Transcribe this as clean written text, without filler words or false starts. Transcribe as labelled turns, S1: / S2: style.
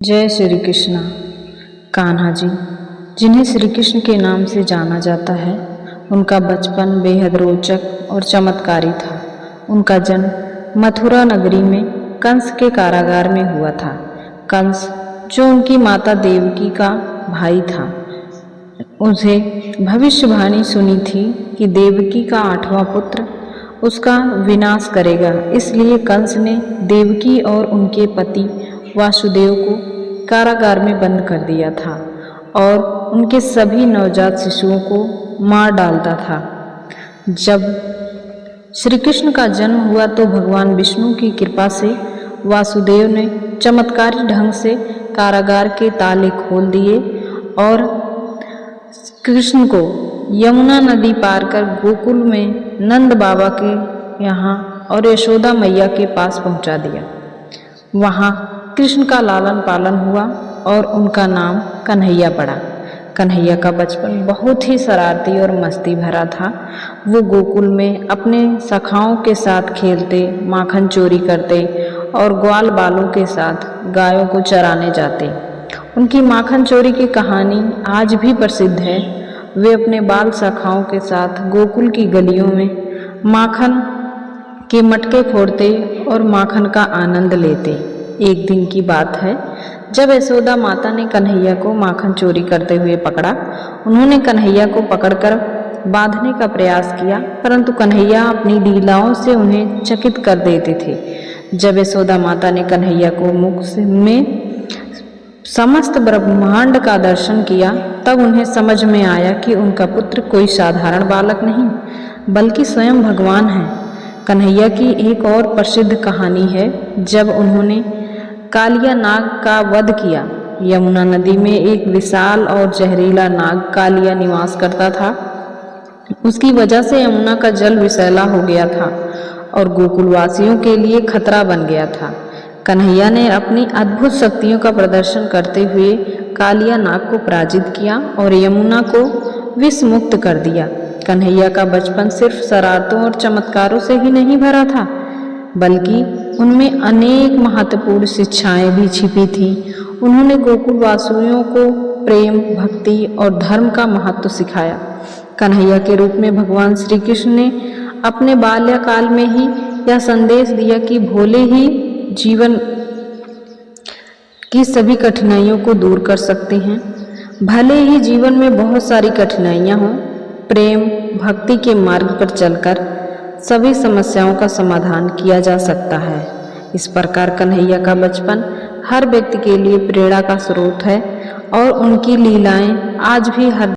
S1: जय श्री कृष्ण। कान्हा जी, जिन्हें श्री कृष्ण के नाम से जाना जाता है, उनका बचपन बेहद रोचक और चमत्कारी था। उनका जन्म मथुरा नगरी में कंस के कारागार में हुआ था। कंस, जो उनकी माता देवकी का भाई था, उसे भविष्यवाणी सुनी थी कि देवकी का 8वां पुत्र उसका विनाश करेगा। इसलिए कंस ने देवकी और उनके पति वासुदेव को कारागार में बंद कर दिया था और उनके सभी नवजात शिशुओं को मार डालता था। जब श्री कृष्ण का जन्म हुआ तो भगवान विष्णु की कृपा से वासुदेव ने चमत्कारी ढंग से कारागार के ताले खोल दिए और कृष्ण को यमुना नदी पार कर गोकुल में नंद बाबा के यहाँ और यशोदा मैया के पास पहुँचा दिया। वहाँ कृष्ण का लालन पालन हुआ और उनका नाम कन्हैया पड़ा। कन्हैया का बचपन बहुत ही शरारती और मस्ती भरा था। वो गोकुल में अपने सखाओं के साथ खेलते, माखन चोरी करते और ग्वाल बालों के साथ गायों को चराने जाते। उनकी माखन चोरी की कहानी आज भी प्रसिद्ध है। वे अपने बाल सखाओं के साथ गोकुल की गलियों में माखन के मटके फोड़ते और माखन का आनंद लेते। एक दिन की बात है, जब यशोदा माता ने कन्हैया को माखन चोरी करते हुए पकड़ा। उन्होंने कन्हैया को पकड़कर बांधने का प्रयास किया, परंतु कन्हैया अपनी लीलाओं से उन्हें चकित कर देते थे। जब यशोदा माता ने कन्हैया को मुख में समस्त ब्रह्मांड का दर्शन किया, तब उन्हें समझ में आया कि उनका पुत्र कोई साधारण बालक नहीं, बल्कि स्वयं भगवान है। कन्हैया की एक और प्रसिद्ध कहानी है, जब उन्होंने कालिया नाग का वध किया। यमुना नदी में एक विशाल और जहरीला नाग कालिया निवास करता था। उसकी वजह से यमुना का जल विषैला हो गया था और गोकुलवासियों के लिए खतरा बन गया था। कन्हैया ने अपनी अद्भुत शक्तियों का प्रदर्शन करते हुए कालिया नाग को पराजित किया और यमुना को विष मुक्त कर दिया। कन्हैया का बचपन सिर्फ शरारतों और चमत्कारों से ही नहीं भरा था, बल्कि उनमें अनेक महत्वपूर्ण शिक्षाएं भी छिपी थी। उन्होंने गोकुलवासियों को प्रेम, भक्ति और धर्म का महत्व सिखाया। कन्हैया के रूप में भगवान श्री कृष्ण ने अपने बाल्यकाल में ही यह संदेश दिया कि भोले ही जीवन की सभी कठिनाइयों को दूर कर सकते हैं। भले ही जीवन में बहुत सारी कठिनाइयां हों, प्रेम भक्ति के मार्ग पर चलकर सभी समस्याओं का समाधान किया जा सकता है। इस प्रकार कन्हैया का बचपन हर व्यक्ति के लिए प्रेरणा का स्रोत है और उनकी लीलाएं आज भी हर